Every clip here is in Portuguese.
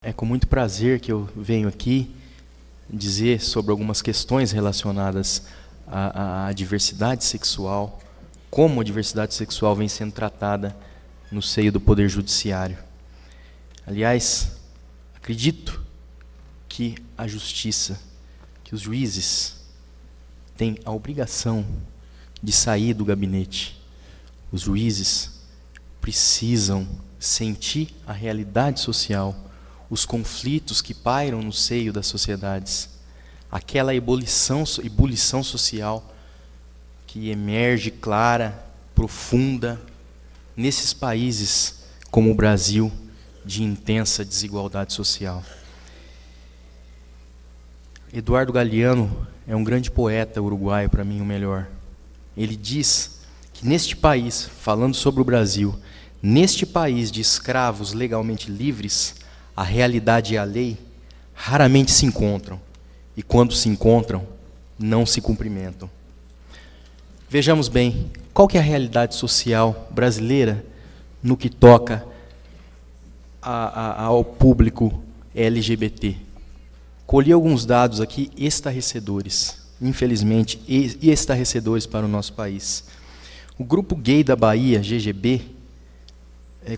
É com muito prazer que eu venho aqui dizer sobre algumas questões relacionadas à diversidade sexual, como a diversidade sexual vem sendo tratada no seio do Poder Judiciário. Aliás, acredito que a justiça, que os juízes têm a obrigação de sair do gabinete. Os juízes precisam sentir a realidade social, os conflitos que pairam no seio das sociedades, aquela ebulição social que emerge clara, profunda, nesses países como o Brasil, de intensa desigualdade social. Eduardo Galeano é um grande poeta uruguaio, para mim o melhor. Ele diz que neste país, falando sobre o Brasil, neste país de escravos legalmente livres, a realidade e a lei raramente se encontram, e quando se encontram, não se cumprimentam. Vejamos bem, qual que é a realidade social brasileira no que toca ao público LGBT? Colhi alguns dados aqui estarrecedores, infelizmente, estarrecedores para o nosso país. O Grupo Gay da Bahia, GGB,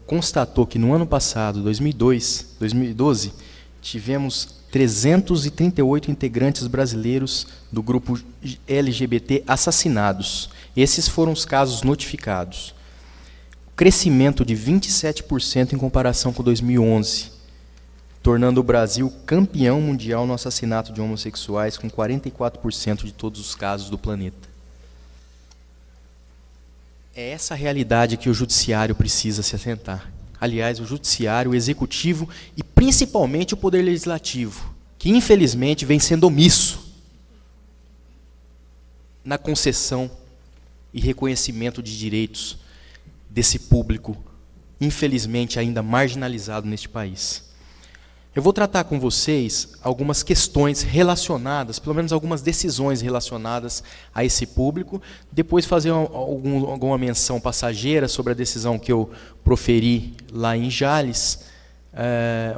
constatou que no ano passado, 2012, tivemos 338 integrantes brasileiros do grupo LGBT assassinados. Esses foram os casos notificados. Crescimento de 27% em comparação com 2011, tornando o Brasil campeão mundial no assassinato de homossexuais, com 44% de todos os casos do planeta. É essa realidade que o judiciário precisa se atentar. Aliás, o judiciário, o executivo e principalmente o poder legislativo, que infelizmente vem sendo omisso na concessão e reconhecimento de direitos desse público, infelizmente ainda marginalizado neste país. Eu vou tratar com vocês algumas questões relacionadas, pelo menos algumas decisões relacionadas a esse público, depois fazer alguma menção passageira sobre a decisão que eu proferi lá em Jales,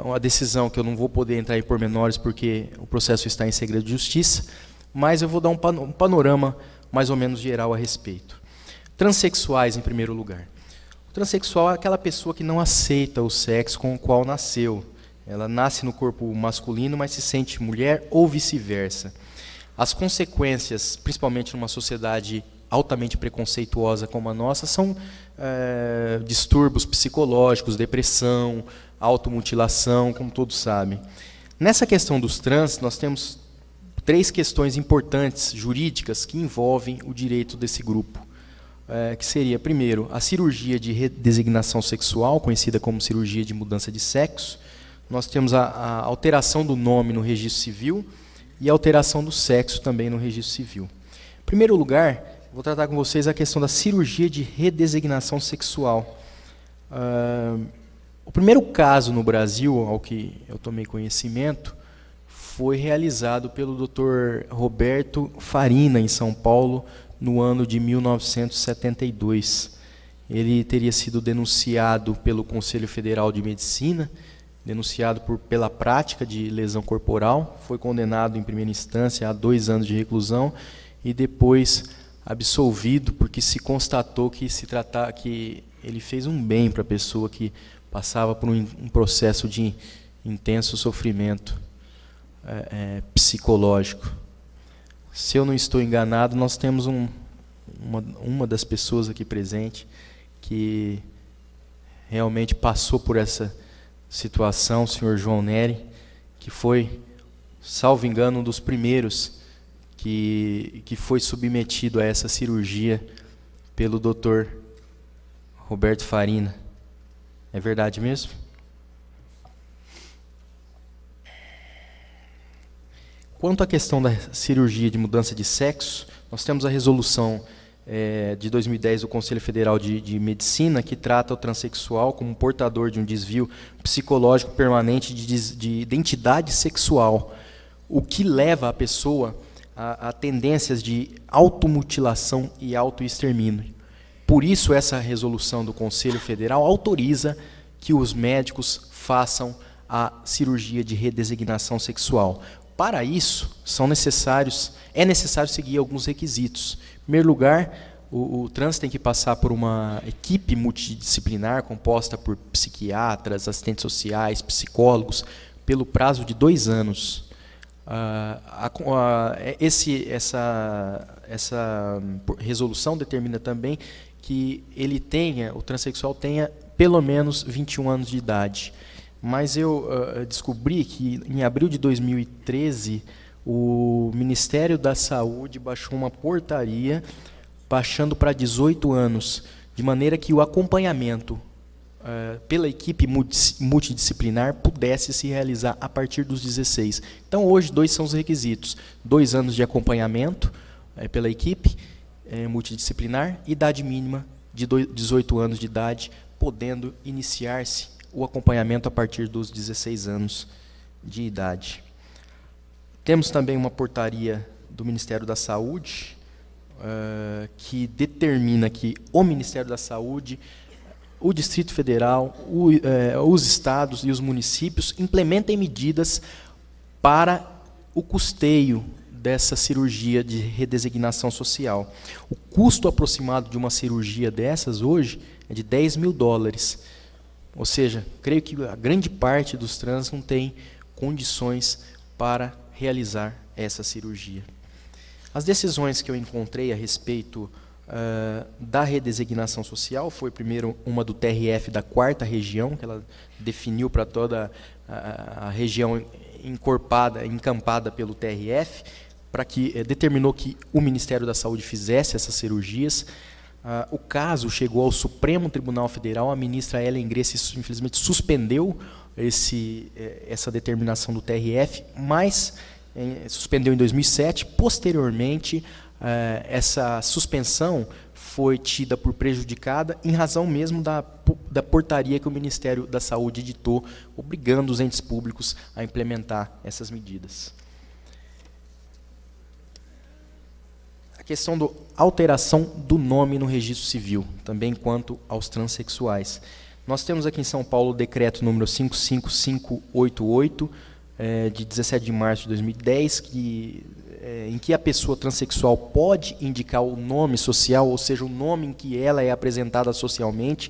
uma decisão que eu não vou poder entrar em pormenores porque o processo está em segredo de justiça, mas eu vou dar um panorama mais ou menos geral a respeito. Transsexuais, em primeiro lugar. O transexual é aquela pessoa que não aceita o sexo com o qual nasceu. Ela nasce no corpo masculino, mas se sente mulher ou vice-versa. As consequências, principalmente numa sociedade altamente preconceituosa como a nossa, são distúrbios psicológicos, depressão, automutilação, como todos sabem. Nessa questão dos trans, nós temos 3 questões importantes, jurídicas, que envolvem o direito desse grupo. Que seria, primeiro, a cirurgia de redesignação sexual, conhecida como cirurgia de mudança de sexo. Nós temos a alteração do nome no registro civil e a alteração do sexo também no registro civil. Em primeiro lugar, vou tratar com vocês a questão da cirurgia de redesignação sexual. O primeiro caso no Brasil, ao que eu tomei conhecimento, foi realizado pelo Dr. Roberto Farina, em São Paulo, no ano de 1972. Ele teria sido denunciado pelo Conselho Federal de Medicina, denunciado pela prática de lesão corporal, foi condenado em primeira instância a 2 anos de reclusão e depois absolvido porque se constatou que que ele fez um bem para a pessoa que passava por um processo de intenso sofrimento psicológico. Se eu não estou enganado, nós temos uma das pessoas aqui presente que realmente passou por essa situação, o senhor João Neri, que foi, salvo engano, um dos primeiros que foi submetido a essa cirurgia pelo Dr. Roberto Farina. É verdade mesmo? Quanto à questão da cirurgia de mudança de sexo, nós temos a resolução de 2010 do Conselho Federal de Medicina, que trata o transexual como portador de um desvio psicológico permanente de identidade sexual, o que leva a pessoa a tendências de automutilação e autoextermínio. Por isso, essa resolução do Conselho Federal autoriza que os médicos façam a cirurgia de redesignação sexual. Para isso, é necessário seguir alguns requisitos. Em primeiro lugar, o trans tem que passar por uma equipe multidisciplinar composta por psiquiatras, assistentes sociais, psicólogos, pelo prazo de 2 anos. Essa resolução determina também que o transexual tenha pelo menos 21 anos de idade. Mas eu descobri que, em abril de 2013, o Ministério da Saúde baixou uma portaria baixando para 18 anos, de maneira que o acompanhamento pela equipe multidisciplinar pudesse se realizar a partir dos 16. Então, hoje, 2 são os requisitos. 2 anos de acompanhamento pela equipe multidisciplinar, idade mínima de 18 anos de idade, podendo iniciar-se o acompanhamento a partir dos 16 anos de idade. Temos também uma portaria do Ministério da Saúde, que determina que o Ministério da Saúde, o Distrito Federal, os estados e os municípios implementem medidas para o custeio dessa cirurgia de redesignação social. O custo aproximado de uma cirurgia dessas hoje é de $10 mil. Ou seja, creio que a grande parte dos trans não tem condições para realizar essa cirurgia. As decisões que eu encontrei a respeito da redesignação social foi, primeiro, uma do TRF da 4ª Região, que ela definiu para toda a região encampada pelo TRF, para que determinou que o Ministério da Saúde fizesse essas cirurgias. O caso chegou ao Supremo Tribunal Federal, a ministra Ellen Grace, infelizmente, suspendeu essa determinação do TRF, mas suspendeu em 2007. Posteriormente, essa suspensão foi tida por prejudicada em razão mesmo da portaria que o Ministério da Saúde editou, obrigando os entes públicos a implementar essas medidas. A questão da alteração do nome no registro civil, também quanto aos transexuais. Nós temos aqui em São Paulo o decreto número 55588, de 17 de março de 2010, em que a pessoa transexual pode indicar o nome social, ou seja, o nome em que ela é apresentada socialmente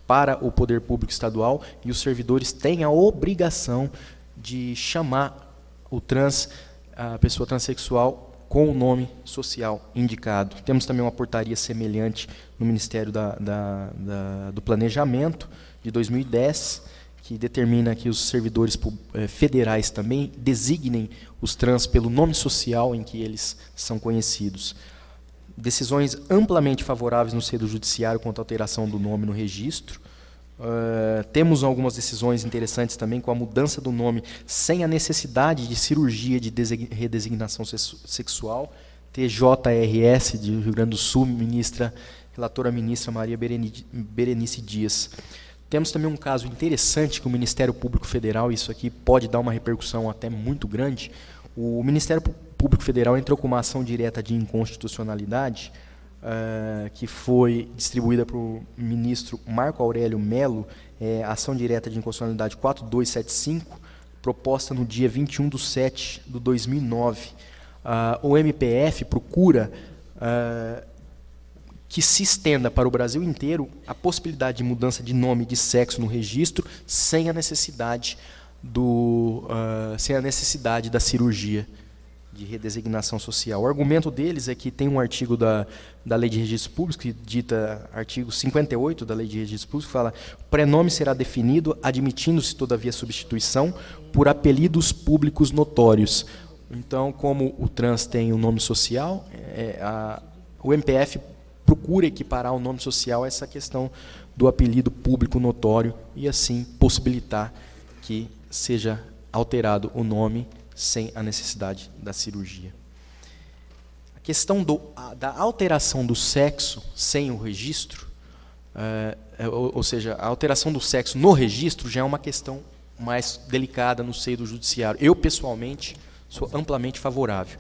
para o poder público estadual, e os servidores têm a obrigação de chamar a pessoa transexual com o nome social indicado. Temos também uma portaria semelhante no Ministério do Planejamento, de 2010, que determina que os servidores federais também designem os trans pelo nome social em que eles são conhecidos. Decisões amplamente favoráveis no seio do judiciário quanto à alteração do nome no registro. Temos algumas decisões interessantes também com a mudança do nome sem a necessidade de cirurgia de redesignação sexual. TJRS de Rio Grande do Sul, relatora ministra Maria Berenice Dias. Temos também um caso interessante que o Ministério Público Federal, isso aqui pode dar uma repercussão até muito grande. O Ministério Público Federal entrou com uma ação direta de inconstitucionalidade, que foi distribuída para o ministro Marco Aurélio Mello, ação direta de inconstitucionalidade 4275, proposta no dia 21/7/2009. O MPF procura que se estenda para o Brasil inteiro a possibilidade de mudança de nome e de sexo no registro sem a necessidade da cirurgia de redesignação social. O argumento deles é que tem um artigo da Lei de Registros Públicos, que dita artigo 58 da Lei de Registros Públicos, que fala: o prenome será definido, admitindo-se, todavia, substituição por apelidos públicos notórios. Então, como o trans tem um nome social, o MPF procura equiparar o nome social a essa questão do apelido público notório e, assim, possibilitar que seja alterado o nome sem a necessidade da cirurgia. A questão da alteração do sexo sem o registro, ou seja, a alteração do sexo no registro já é uma questão mais delicada no seio do judiciário. Eu, pessoalmente, sou amplamente favorável.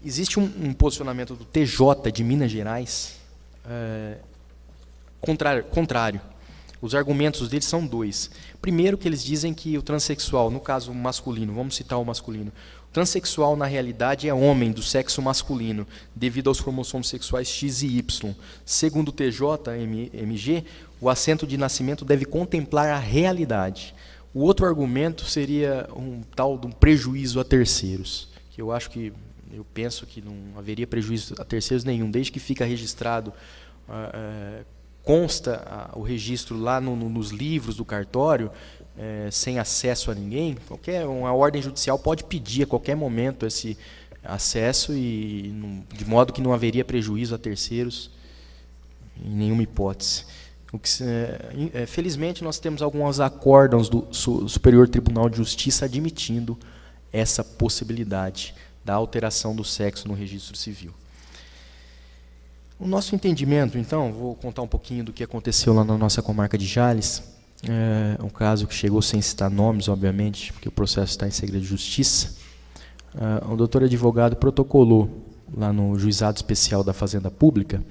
Existe um posicionamento do TJ de Minas Gerais contrário. Os argumentos deles são dois. Primeiro, que eles dizem que o transexual, no caso masculino, vamos citar o masculino, o transexual na realidade é homem do sexo masculino, devido aos cromossomos sexuais X e Y. Segundo o TJ-MG, o assento de nascimento deve contemplar a realidade. O outro argumento seria um tal de um prejuízo a terceiros, que eu penso que não haveria prejuízo a terceiros nenhum, desde que fica registrado, consta o registro lá nos livros do cartório, sem acesso a ninguém. Uma ordem judicial pode pedir a qualquer momento esse acesso, de modo que não haveria prejuízo a terceiros em nenhuma hipótese. Felizmente, nós temos alguns acórdãos do Superior Tribunal de Justiça admitindo essa possibilidade da alteração do sexo no registro civil. O nosso entendimento, então, vou contar um pouquinho do que aconteceu lá na nossa comarca de Jales, um caso que chegou sem citar nomes, obviamente, porque o processo está em segredo de justiça. O doutor advogado protocolou lá no Juizado Especial da Fazenda Pública,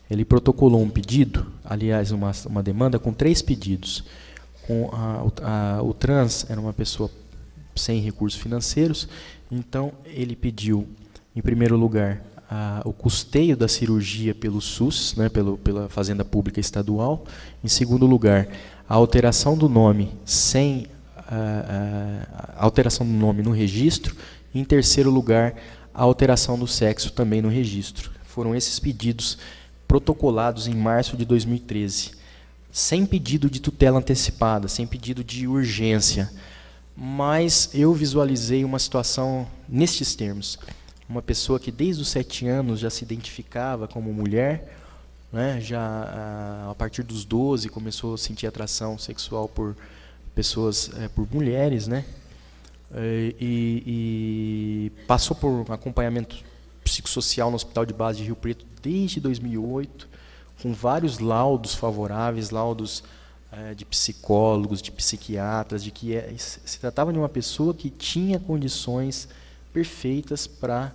ele protocolou um pedido, aliás, uma demanda com 3 pedidos. O trans era uma pessoa sem recursos financeiros, então ele pediu, em primeiro lugar, o custeio da cirurgia pelo SUS, né, pela Fazenda Pública Estadual. Em segundo lugar, a alteração do nome alteração do nome no registro. E, em terceiro lugar, a alteração do sexo também no registro. Foram esses pedidos protocolados em março de 2013, sem pedido de tutela antecipada, sem pedido de urgência. Mas eu visualizei uma situação nestes termos. Uma pessoa que desde os 7 anos já se identificava como mulher, né, já a partir dos 12 começou a sentir atração sexual por pessoas, por mulheres, né, e passou por acompanhamento psicossocial no Hospital de Base de Rio Preto desde 2008, com vários laudos favoráveis, laudos de psicólogos, de psiquiatras, de que se tratava de uma pessoa que tinha condições perfeitas para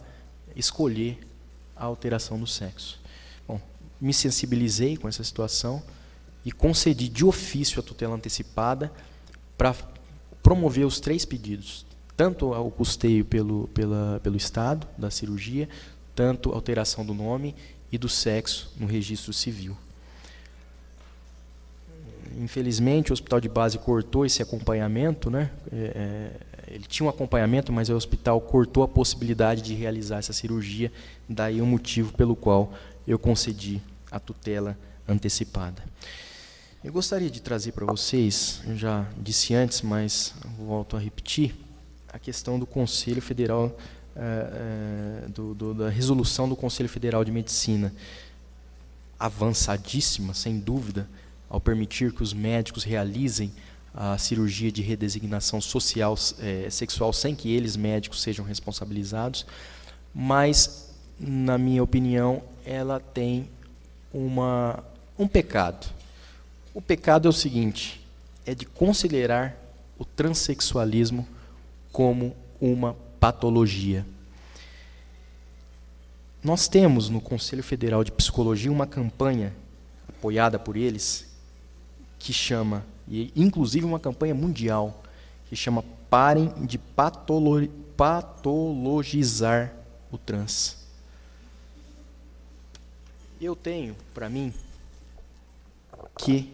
escolher a alteração do sexo. Bom, me sensibilizei com essa situação e concedi de ofício a tutela antecipada para promover os 3 pedidos, tanto o custeio pelo Estado da cirurgia, tanto a alteração do nome e do sexo no registro civil. Infelizmente, o Hospital de Base cortou esse acompanhamento, né? Ele tinha um acompanhamento, mas o hospital cortou a possibilidade de realizar essa cirurgia, daí o motivo pelo qual eu concedi a tutela antecipada. Eu gostaria de trazer para vocês, eu já disse antes, mas volto a repetir, a questão do Conselho Federal, da resolução do Conselho Federal de Medicina, avançadíssima, sem dúvida, ao permitir que os médicos realizem a cirurgia de redesignação sexual sem que eles, médicos, sejam responsabilizados, mas, na minha opinião, ela tem um pecado. O pecado é o seguinte, é de considerar o transexualismo como uma patologia. Nós temos no Conselho Federal de Psicologia uma campanha apoiada por eles, que chama, e inclusive uma campanha mundial, que chama Parem de Patologizar o Trans. Eu tenho, para mim, que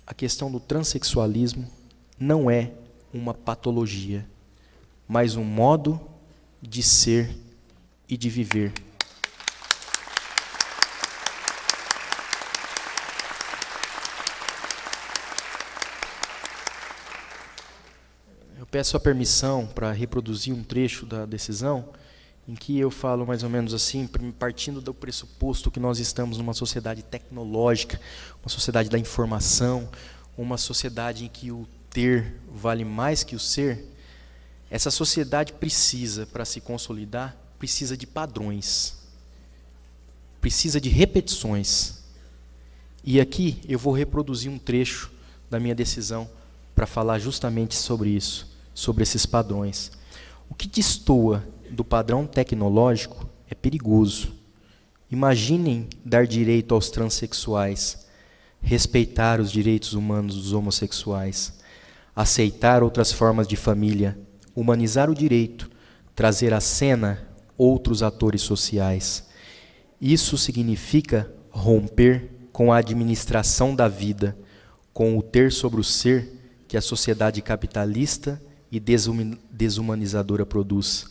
a questão do transexualismo não é uma patologia, mas um modo de ser e de viver. Eu peço a permissão para reproduzir um trecho da decisão, em que eu falo mais ou menos assim, partindo do pressuposto que nós estamos numa sociedade tecnológica, uma sociedade da informação, uma sociedade em que o ter vale mais que o ser. Essa sociedade precisa, para se consolidar, precisa de padrões, precisa de repetições. E aqui eu vou reproduzir um trecho da minha decisão para falar justamente sobre isso, sobre esses padrões. O que destoa do padrão tecnológico é perigoso. Imaginem dar direito aos transexuais respeitar os direitos humanos dos homossexuais, aceitar outras formas de família, humanizar o direito, trazer à cena outros atores sociais. Isso significa romper com a administração da vida, com o ter sobre o ser que a sociedade capitalista e desumanizadora produz.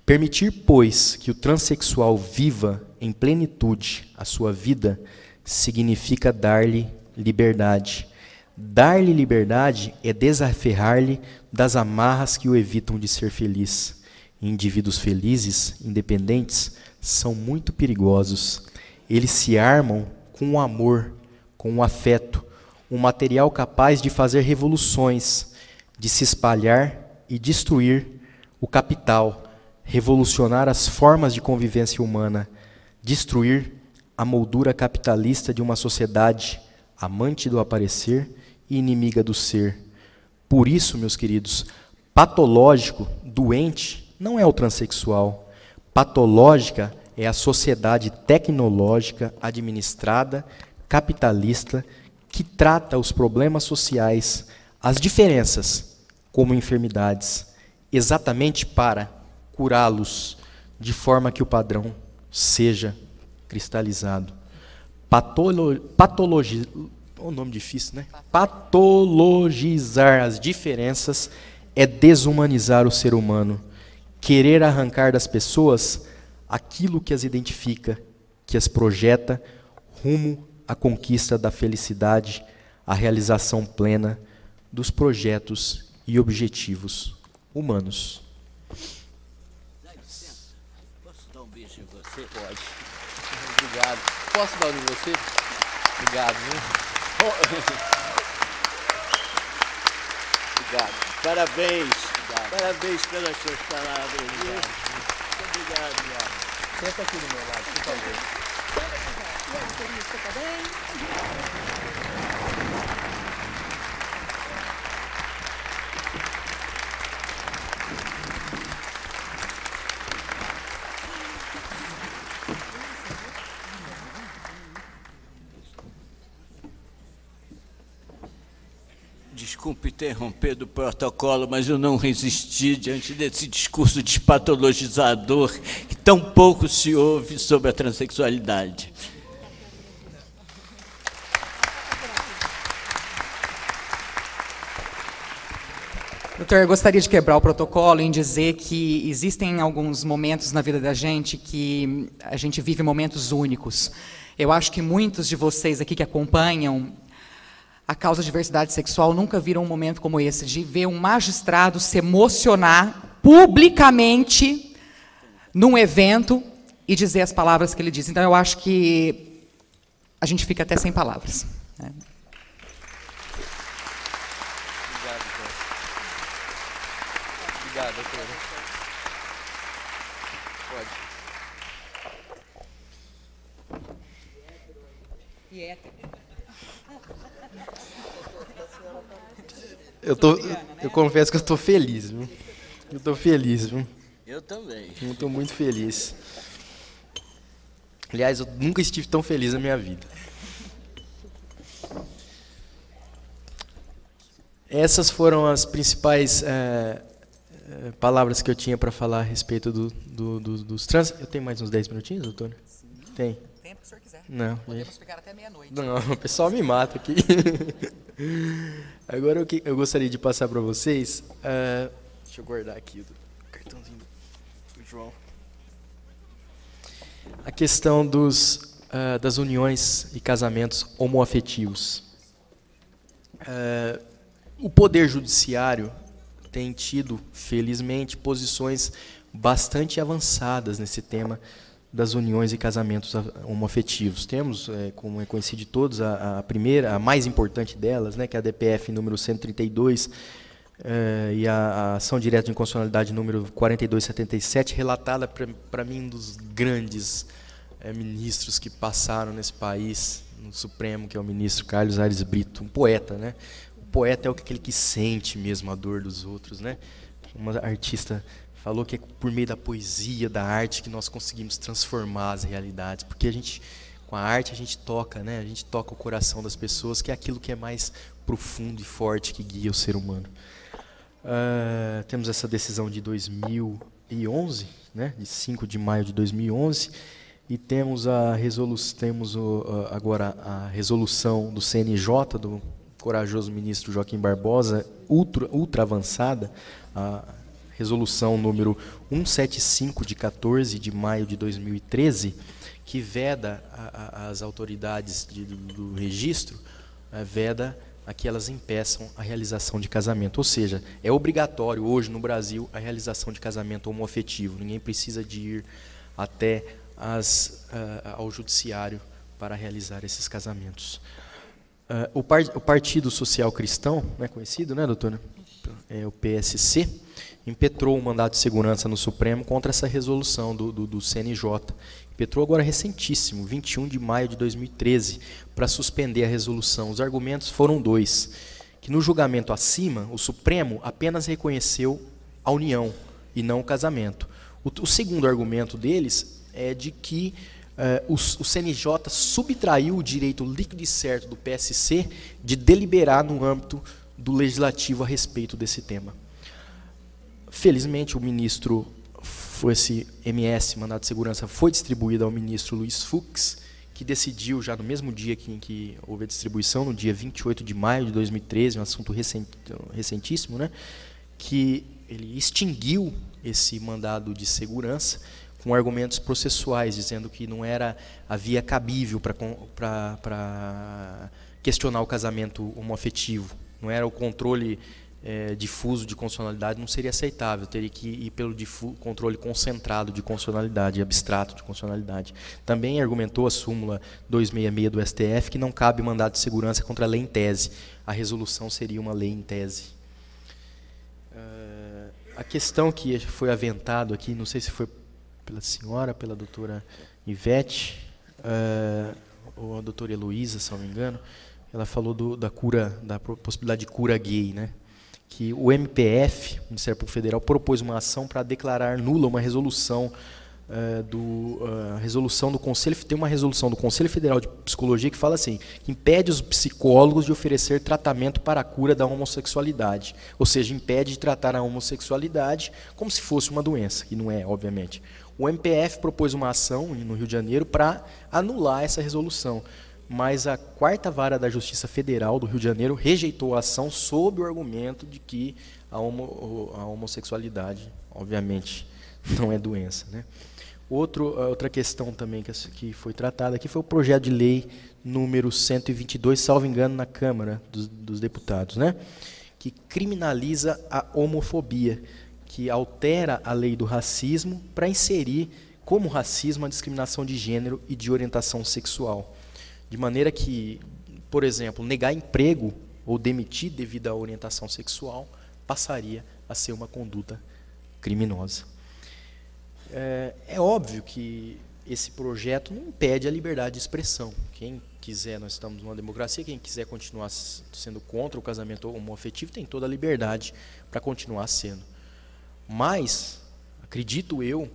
Permitir, pois, que o transexual viva em plenitude a sua vida significa dar-lhe liberdade. Dar-lhe liberdade é desaferrar-lhe das amarras que o evitam de ser feliz. Indivíduos felizes, independentes, são muito perigosos. Eles se armam com o amor, com o afeto, um material capaz de fazer revoluções, de se espalhar e destruir o capital, revolucionar as formas de convivência humana, destruir a moldura capitalista de uma sociedade amante do aparecer e inimiga do ser. Por isso, meus queridos, patológico, doente, não é o transexual. Patológica é a sociedade tecnológica, administrada, capitalista, que trata os problemas sociais, as diferenças, como enfermidades, exatamente para curá-los, de forma que o padrão seja cristalizado. Nome difícil, né? Patologizar as diferenças é desumanizar o ser humano. Querer arrancar das pessoas aquilo que as identifica, que as projeta rumo à conquista da felicidade, à realização plena dos projetos e objetivos humanos. Dá licença, posso dar um beijo em você? Pode. Obrigado. Posso dar um em você? Obrigado, viu? Obrigado. Parabéns. Obrigado. Parabéns pelas suas palavras. Obrigado. Muito obrigado. Senta aqui do meu lado, por favor. Desculpe interromper do protocolo, mas eu não resisti diante desse discurso despatologizador que tão pouco se ouve sobre a transexualidade. Doutor, eu gostaria de quebrar o protocolo em dizer que existem alguns momentos na vida da gente que a gente vive momentos únicos. Eu acho que muitos de vocês aqui que acompanham a causa da diversidade sexual nunca viram um momento como esse, de ver um magistrado se emocionar publicamente num evento e dizer as palavras que ele diz. Então, eu acho que a gente fica até sem palavras, né? Obrigado, doutora. Pode. Eu confesso que eu estou feliz, viu? Eu estou feliz, viu? Eu também. Eu estou muito feliz. Aliás, eu nunca estive tão feliz na minha vida. Essas foram as principais palavras que eu tinha para falar a respeito dos trans. Eu tenho mais uns 10 minutinhos, doutor? Sim. Tem? Tempo que o senhor quiser. Não. Podemos ficar até meia-noite. Não, o pessoal me mata aqui. Agora eu gostaria de passar para vocês. Deixa eu guardar aqui o cartãozinho do João. A questão das uniões e casamentos homoafetivos. O Poder Judiciário tem tido, felizmente, posições bastante avançadas nesse tema das uniões e casamentos homoafetivos. Temos, como é conhecido de todos, a primeira, a mais importante delas, né, que é a DPF número 132, e a ação direta de inconstitucionalidade número 4277, relatada para mim um dos grandes ministros que passaram nesse país, no Supremo, que é o ministro Carlos Aires Brito, um poeta, né? O poeta é aquele que sente mesmo a dor dos outros, né? Uma artista falou que é por meio da poesia, da arte, que nós conseguimos transformar as realidades, porque a gente, a arte a gente toca, né? A gente toca o coração das pessoas, que é aquilo que é mais profundo e forte que guia o ser humano. Temos essa decisão de 2011, né? De 5 de maio de 2011, e temos agora a resolução do CNJ, do corajoso ministro Joaquim Barbosa, ultra avançada, a resolução número 175 de 14 de maio de 2013, que veda as autoridades do registro, veda a que elas impeçam a realização de casamento. Ou seja, é obrigatório hoje no Brasil a realização de casamento homoafetivo. Ninguém precisa de ir até ao judiciário para realizar esses casamentos. O Partido Social Cristão, né, conhecido, né, doutora? O PSC, impetrou um mandado de segurança no Supremo contra essa resolução do CNJ. Impetrou agora recentíssimo, 21 de maio de 2013, para suspender a resolução. Os argumentos foram dois: que no julgamento acima, o Supremo apenas reconheceu a união e não o casamento. O segundo argumento deles é de que o CNJ subtraiu o direito líquido e certo do PSC de deliberar no âmbito do legislativo a respeito desse tema. Felizmente, esse MS, mandado de segurança, foi distribuído ao ministro Luiz Fux, que decidiu já no mesmo dia em que houve a distribuição, no dia 28 de maio de 2013, um assunto recentíssimo, né, que ele extinguiu esse mandado de segurança com argumentos processuais, dizendo que não era a via cabível para questionar o casamento homoafetivo, não era o controle difuso de constitucionalidade, não seria aceitável, teria que ir pelo controle concentrado de constitucionalidade, abstrato de constitucionalidade. Também argumentou a súmula 266 do STF que não cabe mandado de segurança contra a lei em tese. A resolução seria uma lei em tese. A questão que foi aventado aqui, não sei se foi pela senhora, pela doutora Ivete, ou a doutora Heloísa, se não me engano, ela falou da possibilidade de cura gay, né? Que o MPF, o Ministério Público Federal, propôs uma ação para declarar nula uma resolução resolução do Conselho. Tem uma resolução do Conselho Federal de Psicologia que fala assim, que impede os psicólogos de oferecer tratamento para a cura da homossexualidade, ou seja, impede de tratar a homossexualidade como se fosse uma doença, que não é, obviamente. O MPF propôs uma ação no Rio de Janeiro para anular essa resolução, mas a 4ª Vara da Justiça Federal do Rio de Janeiro rejeitou a ação sob o argumento de que a homossexualidade, obviamente, não é doença, né? Outra questão também que foi tratada aqui foi o projeto de lei número 122, salvo engano, na Câmara dos Deputados, né? Que criminaliza a homofobia, que altera a lei do racismo para inserir como racismo a discriminação de gênero e de orientação sexual. De maneira que, por exemplo, negar emprego ou demitir devido à orientação sexual passaria a ser uma conduta criminosa. É óbvio que esse projeto não impede a liberdade de expressão. Quem quiser, nós estamos numa democracia, quem quiser continuar sendo contra o casamento homoafetivo tem toda a liberdade para continuar sendo. Mas, acredito eu,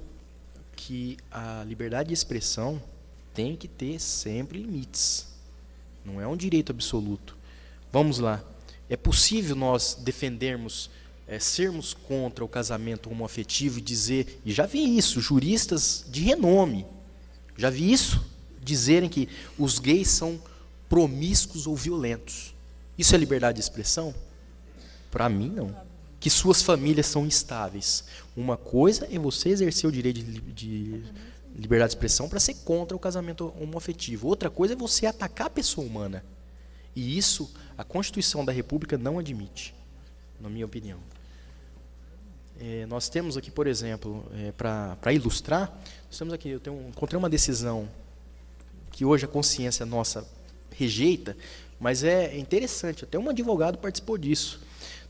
que a liberdade de expressão tem que ter sempre limites. Não é um direito absoluto. Vamos lá. É possível nós defendermos, sermos contra o casamento homoafetivo e dizer, e já vi isso, juristas de renome, já vi isso, dizerem que os gays são promíscuos ou violentos. Isso é liberdade de expressão? Para mim, não. Que suas famílias são instáveis. Uma coisa é você exercer o direito de liberdade de expressão para ser contra o casamento homoafetivo. Outra coisa é você atacar a pessoa humana. E isso a Constituição da República não admite, na minha opinião. Nós temos aqui, por exemplo, para ilustrar, nós temos aqui, encontrei uma decisão que hoje a consciência nossa rejeita, mas é interessante, até um advogado participou disso.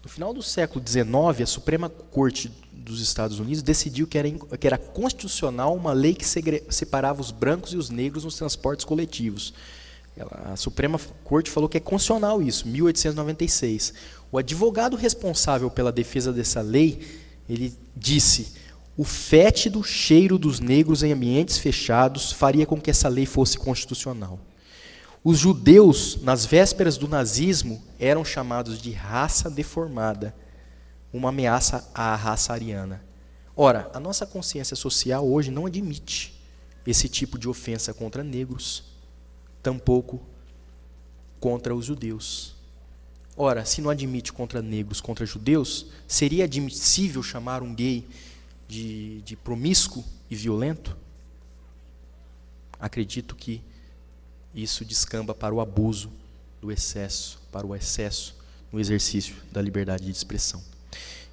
No final do século XIX, a Suprema Corte dos Estados Unidos decidiu que era constitucional uma lei que separava os brancos e os negros nos transportes coletivos. A Suprema Corte falou que é constitucional isso, 1896. O advogado responsável pela defesa dessa lei, ele disse: O fétido cheiro dos negros em ambientes fechados faria com que essa lei fosse constitucional. Os judeus, nas vésperas do nazismo, eram chamados de raça deformada, uma ameaça à raça ariana. Ora, a nossa consciência social hoje não admite esse tipo de ofensa contra negros, tampouco contra os judeus. Ora, se não admite contra negros, contra judeus, seria admissível chamar um gay de promíscuo e violento? Acredito que isso descamba para o abuso do excesso, para o excesso no exercício da liberdade de expressão.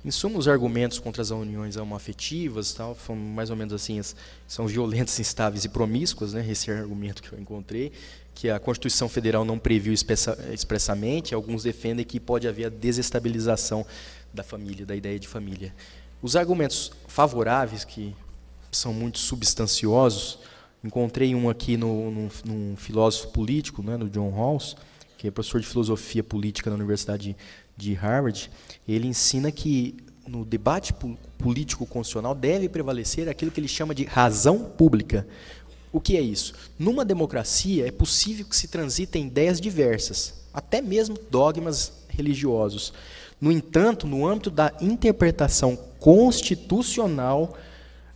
Em suma, os argumentos contra as uniões homoafetivas são mais ou menos assim, são violentas, instáveis e promíscuas, né? Esse é o argumento que eu encontrei, que a Constituição Federal não previu expressamente. Alguns defendem que pode haver a desestabilização da família, da ideia de família. Os argumentos favoráveis, que são muito substanciosos, encontrei um aqui num filósofo político, né, no John Rawls, que é professor de filosofia política na Universidade de Harvard. Ele ensina que no debate político constitucional deve prevalecer aquilo que ele chama de razão pública. O que é isso? Numa democracia é possível que se transitem ideias diversas, até mesmo dogmas religiosos. No entanto, no âmbito da interpretação constitucional,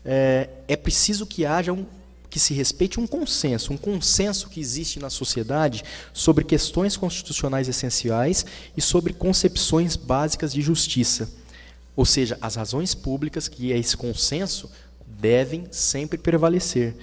é preciso que haja que se respeite um consenso que existe na sociedade sobre questões constitucionais essenciais e sobre concepções básicas de justiça. Ou seja, as razões públicas, que é esse consenso, devem sempre prevalecer.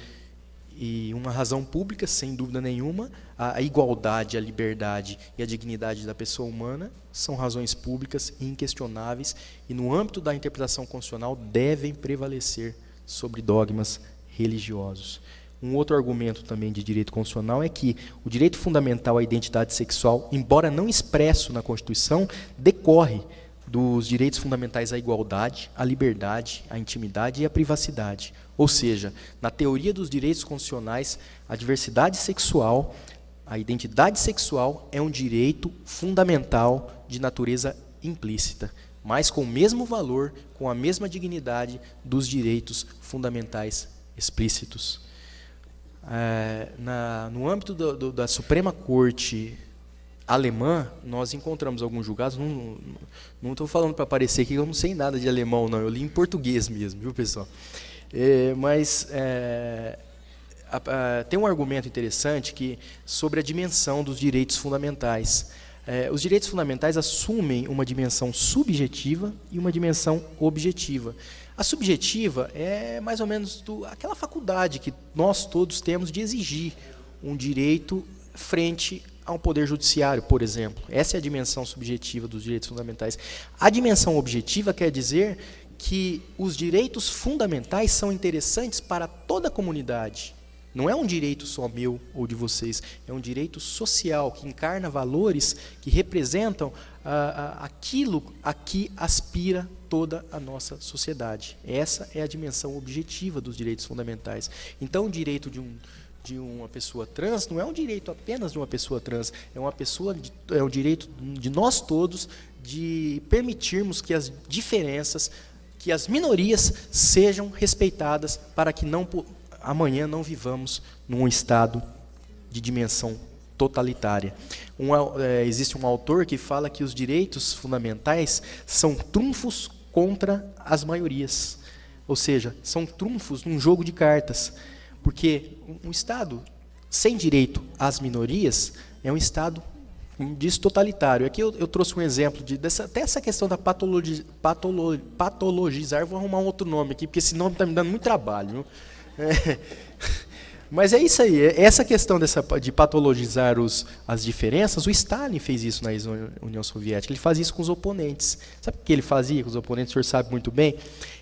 E uma razão pública, sem dúvida nenhuma, a igualdade, a liberdade e a dignidade da pessoa humana são razões públicas inquestionáveis e, no âmbito da interpretação constitucional, devem prevalecer sobre dogmas religiosos. Um outro argumento também de direito constitucional é que o direito fundamental à identidade sexual, embora não expresso na Constituição, decorre dos direitos fundamentais à igualdade, à liberdade, à intimidade e à privacidade. Ou seja, na teoria dos direitos constitucionais, a diversidade sexual, a identidade sexual é um direito fundamental de natureza implícita, mas com o mesmo valor, com a mesma dignidade dos direitos fundamentais explícitos. No âmbito da Suprema Corte alemã, nós encontramos alguns julgados, não estou falando para parecer que eu não sei nada de alemão, não, eu li em português mesmo, viu, pessoal? Tem um argumento interessante sobre a dimensão dos direitos fundamentais. Os direitos fundamentais assumem uma dimensão subjetiva e uma dimensão objetiva. A subjetiva é mais ou menos aquela faculdade que nós todos temos de exigir um direito frente a um poder judiciário, por exemplo. Essa é a dimensão subjetiva dos direitos fundamentais. A dimensão objetiva quer dizer que os direitos fundamentais são interessantes para toda a comunidade. Não é um direito só meu ou de vocês, é um direito social que encarna valores que representam aquilo a que aspira toda a nossa sociedade. Essa é a dimensão objetiva dos direitos fundamentais. Então, o direito de uma pessoa trans não é um direito apenas de uma pessoa trans, é um direito de nós todos de permitirmos que as diferenças, que as minorias sejam respeitadas para que amanhã não vivamos num estado de dimensão totalitária. Existe um autor que fala que os direitos fundamentais são trunfos contra as maiorias. Ou seja, são trunfos num jogo de cartas. Porque um Estado sem direito às minorias é um Estado totalitário. Aqui eu trouxe um exemplo até essa questão da patologizar, vou arrumar um outro nome aqui, porque esse nome está me dando muito trabalho. Mas é isso aí, essa questão de patologizar as diferenças, o Stalin fez isso na União Soviética, ele fazia isso com os oponentes. Sabe o que ele fazia com os oponentes? O senhor sabe muito bem.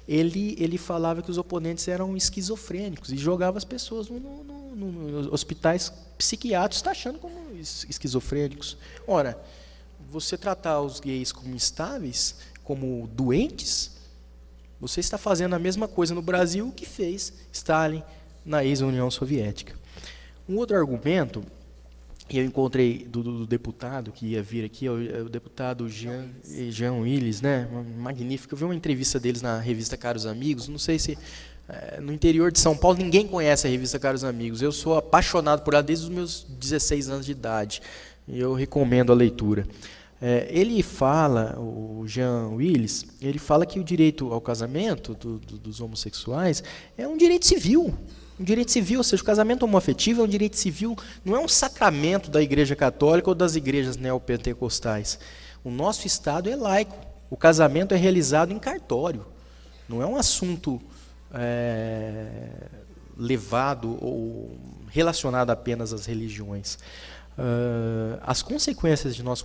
Ele falava que os oponentes eram esquizofrênicos e jogava as pessoas nos hospitais psiquiátricos taxando como esquizofrênicos. Ora, você tratar os gays como instáveis, como doentes, você está fazendo a mesma coisa no Brasil que fez Stalin na ex-União Soviética. Um outro argumento E eu encontrei do deputado que ia vir aqui, o deputado Jean Willis, né? Magnífico. Eu vi uma entrevista deles na revista Caros Amigos. Não sei se no interior de São Paulo ninguém conhece a revista Caros Amigos. Eu sou apaixonado por ela desde os meus 16 anos de idade. E eu recomendo a leitura. Ele fala, o Jean Willis, ele fala que o direito ao casamento dos homossexuais é um direito civil. Um direito civil, ou seja, o casamento homoafetivo é um direito civil, não é um sacramento da Igreja Católica ou das igrejas neopentecostais. O nosso Estado é laico. O casamento é realizado em cartório. Não é um assunto levado ou relacionado apenas às religiões. As consequências de nós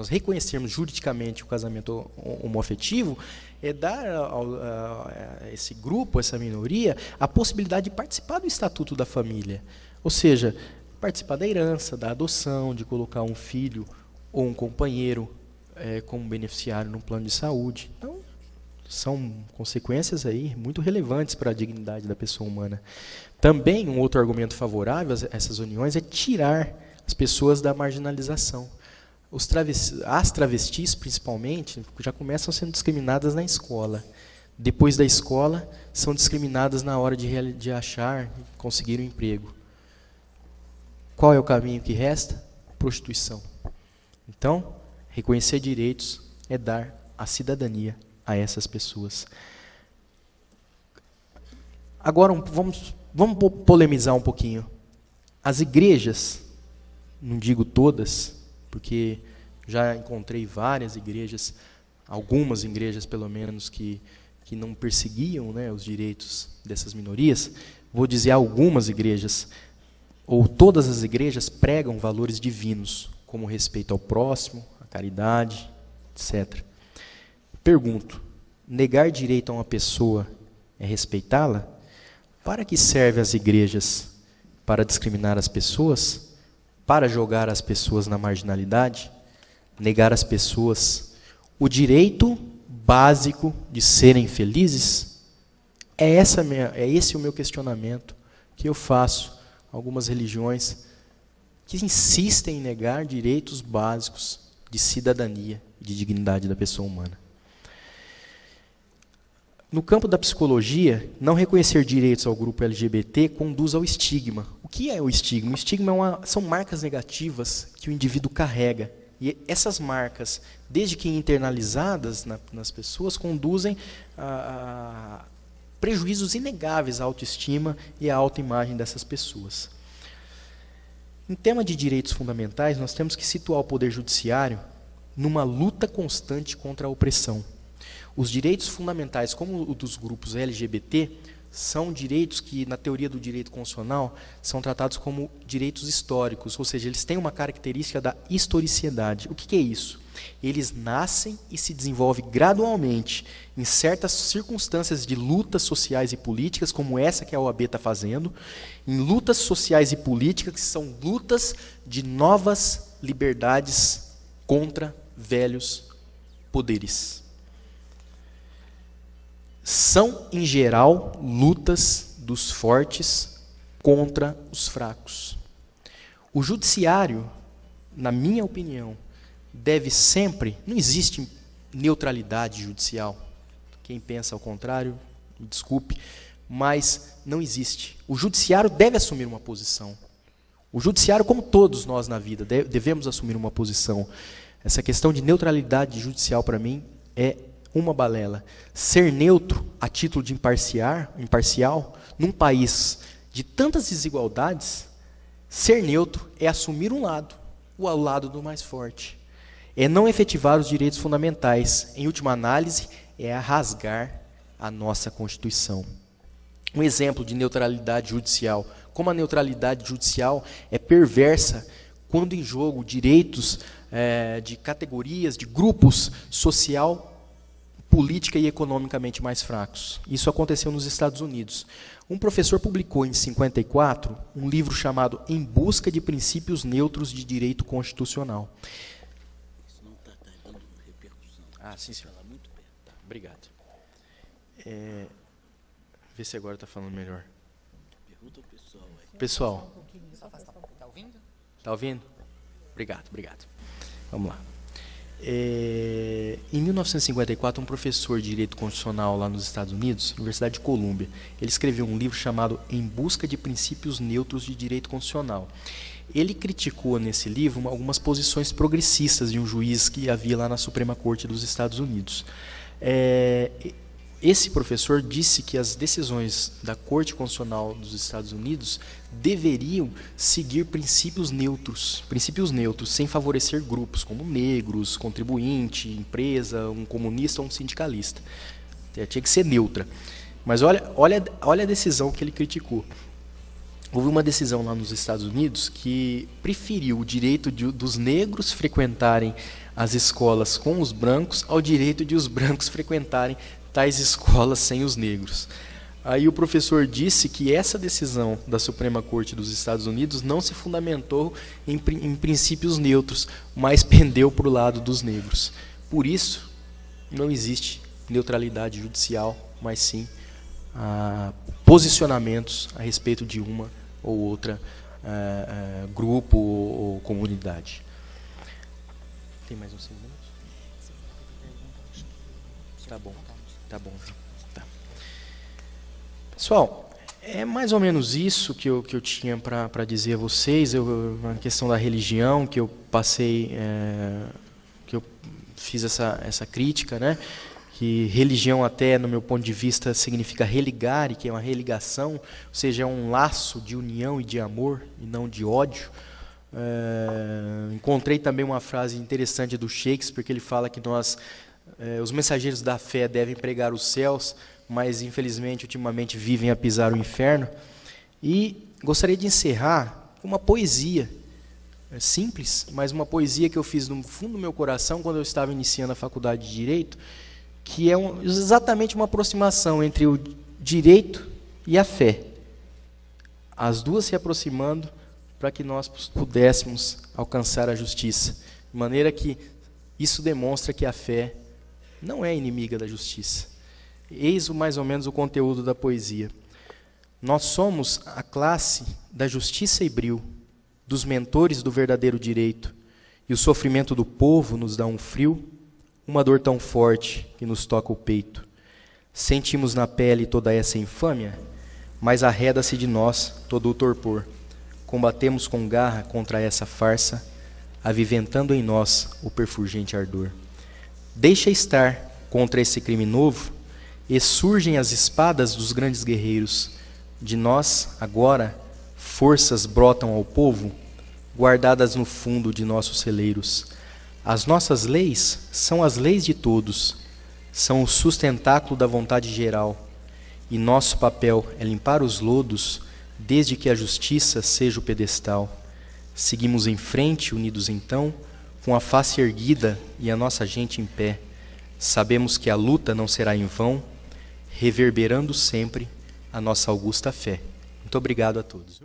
reconhecermos juridicamente o casamento homoafetivo é dar a esse grupo, essa minoria, a possibilidade de participar do Estatuto da Família. Ou seja, participar da herança, da adoção, de colocar um filho ou um companheiro como beneficiário no plano de saúde. Então, são consequências aí muito relevantes para a dignidade da pessoa humana. Também, um outro argumento favorável a essas uniões é tirar as pessoas da marginalização. As travestis, principalmente, já começam sendo discriminadas na escola. Depois da escola, são discriminadas na hora de achar e conseguir um emprego. Qual é o caminho que resta? Prostituição. Então, reconhecer direitos é dar a cidadania a essas pessoas. Agora, vamos polemizar um pouquinho. As igrejas, não digo todas, porque já encontrei várias igrejas, algumas igrejas pelo menos, que não perseguiam, né, os direitos dessas minorias. Vou dizer algumas igrejas, ou todas as igrejas pregam valores divinos, como respeito ao próximo, a caridade, etc. Pergunto, negar direito a uma pessoa é respeitá-la? Para que servem as igrejas? Para discriminar as pessoas? Para jogar as pessoas na marginalidade? Negar às pessoas o direito básico de serem felizes? É esse o meu questionamento que eu faço a algumas religiões que insistem em negar direitos básicos de cidadania e de dignidade da pessoa humana. No campo da psicologia, não reconhecer direitos ao grupo LGBT conduz ao estigma. O que é o estigma? O estigma são marcas negativas que o indivíduo carrega. E essas marcas, desde que internalizadas nas pessoas, conduzem a prejuízos inegáveis à autoestima e à autoimagem dessas pessoas. Em tema de direitos fundamentais, nós temos que situar o Poder Judiciário numa luta constante contra a opressão. Os direitos fundamentais, como o dos grupos LGBT, são direitos que, na teoria do direito constitucional, são tratados como direitos históricos, ou seja, eles têm uma característica da historicidade. O que é isso? Eles nascem e se desenvolvem gradualmente em certas circunstâncias de lutas sociais e políticas, como essa que a OAB está fazendo, em lutas sociais e políticas que são lutas de novas liberdades contra velhos poderes. São, em geral, lutas dos fortes contra os fracos. O judiciário, na minha opinião, deve sempre... Não existe neutralidade judicial. Quem pensa ao contrário, me desculpe, mas não existe. O judiciário deve assumir uma posição. O judiciário, como todos nós na vida, devemos assumir uma posição. Essa questão de neutralidade judicial, para mim, é uma balela. Ser neutro a título de imparcial, num país de tantas desigualdades, ser neutro é assumir um lado, o lado do mais forte. É não efetivar os direitos fundamentais. Em última análise, é rasgar a nossa Constituição. Um exemplo de neutralidade judicial. Como a neutralidade judicial é perversa quando em jogo direitos de categorias, de grupos social, política e economicamente mais fracos. Isso aconteceu nos Estados Unidos. Um professor publicou em 1954 um livro chamado Em Busca de Princípios Neutros de Direito Constitucional. Isso não está dando repercussão. Ah, sim, senhor. Fala muito perto. Tá, obrigado. Vê se agora está falando melhor. Pergunta ao pessoal. Pessoal. Só afastar um pouquinho. Tá ouvindo? Tá ouvindo? Obrigado, obrigado. Vamos lá. Em 1954, um professor de Direito Constitucional lá nos Estados Unidos, Universidade de Colômbia, ele escreveu um livro chamado Em Busca de Princípios Neutros de Direito Constitucional. Ele criticou nesse livro algumas posições progressistas de um juiz que havia lá na Suprema Corte dos Estados Unidos. Esse professor disse que as decisões da Corte Constitucional dos Estados Unidos deveriam seguir princípios neutros, sem favorecer grupos como negros, contribuinte, empresa, um comunista ou um sindicalista. Tinha que ser neutra. Mas olha a decisão que ele criticou. Houve uma decisão lá nos Estados Unidos que preferiu o direito dos negros frequentarem as escolas com os brancos ao direito de os brancos frequentarem tais escolas sem os negros. Aí o professor disse que essa decisão da Suprema Corte dos Estados Unidos não se fundamentou em princípios neutros, mas pendeu para o lado dos negros. Por isso, não existe neutralidade judicial, mas sim posicionamentos a respeito de uma ou outra grupo ou comunidade. Tem mais uns 5 minutos? Tá bom. Tá bom. Tá. Pessoal, é mais ou menos isso que eu tinha para dizer a vocês. A questão da religião, que eu passei, que eu fiz essa crítica, né? Que religião até, no meu ponto de vista, significa religare, que é uma religação, ou seja, é um laço de união e de amor, e não de ódio. Encontrei também uma frase interessante do Shakespeare, que ele fala que os mensageiros da fé devem pregar os céus, mas infelizmente ultimamente vivem a pisar o inferno. E gostaria de encerrar com uma poesia simples, mas uma poesia que eu fiz no fundo do meu coração quando eu estava iniciando a faculdade de Direito, que é exatamente uma aproximação entre o direito e a fé, as duas se aproximando para que nós pudéssemos alcançar a justiça, de maneira que isso demonstra que a fé não é inimiga da justiça. Eis mais ou menos o conteúdo da poesia. Nós somos a classe da justiça e bril, dos mentores do verdadeiro direito, e o sofrimento do povo nos dá um frio, uma dor tão forte que nos toca o peito. Sentimos na pele toda essa infâmia, mas arreda-se de nós todo o torpor. Combatemos com garra contra essa farsa, aviventando em nós o perfulgente ardor. Deixa estar contra esse crime novo, e surgem as espadas dos grandes guerreiros. De nós, agora, forças brotam ao povo, guardadas no fundo de nossos celeiros. As nossas leis são as leis de todos, são o sustentáculo da vontade geral, e nosso papel é limpar os lodos, desde que a justiça seja o pedestal. Seguimos em frente, unidos então, com a face erguida e a nossa gente em pé. Sabemos que a luta não será em vão, reverberando sempre a nossa augusta fé. Muito obrigado a todos.